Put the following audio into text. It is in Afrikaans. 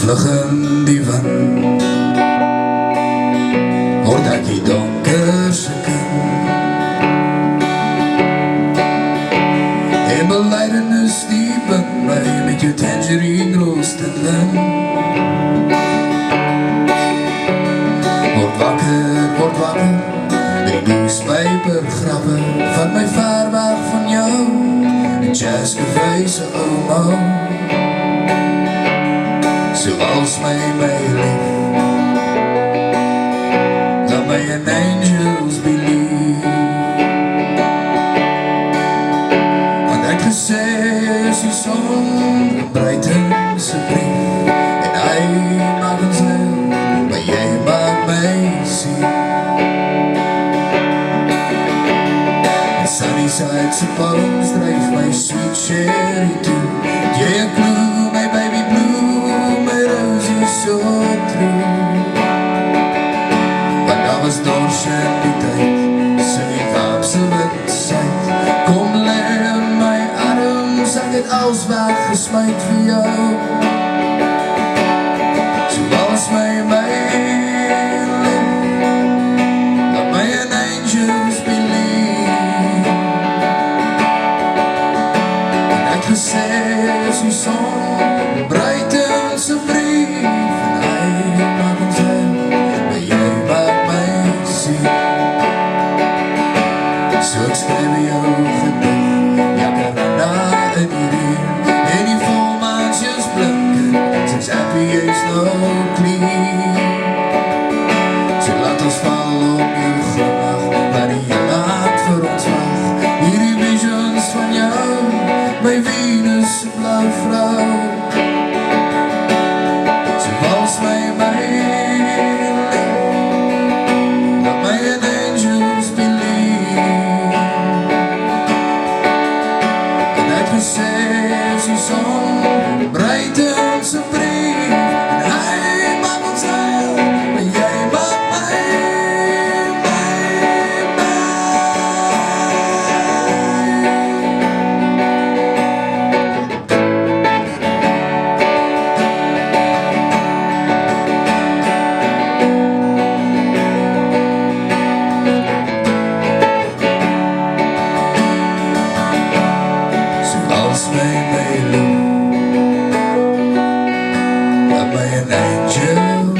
vlug in die wind, word ek die donkerse kind, en belydenis diep in my met jou tangerine roos en lint. Word wakker, met die newspaper grappe van my ver weg van jou, en jazz café se ouma. Zoals my lief, laat my in angels believe, want ek gesê is die son breid in sy brief, en hy maak ons heel, maar jy maak my sien. En Sunnyside se palms dryf my sweet sherry toe, jy en blue, my baby blue, my rosy so true. Want daar was dors in die tyd, sy Kaapse windsuid, kom lê in my arms, ek het als weggesmyt vir jou, zoals my gesê is die son breid in sy brief, en hy maak ons heel, maar jy maak my sien. So ek skryf jou gedicht, Jacaranda in die reën, en die volmaans just blinken, sinds happy is no clean. So laat ons val op jou glimlach, waar die hele hart vir ons wacht, hierdie visions van jou, my Venus, blauw vrou, zoals my lief, laat my in angels believe, en ek gesê is die son breid in sy brief, en hy maak ons heel, en jy maak my my lief, laat my an angel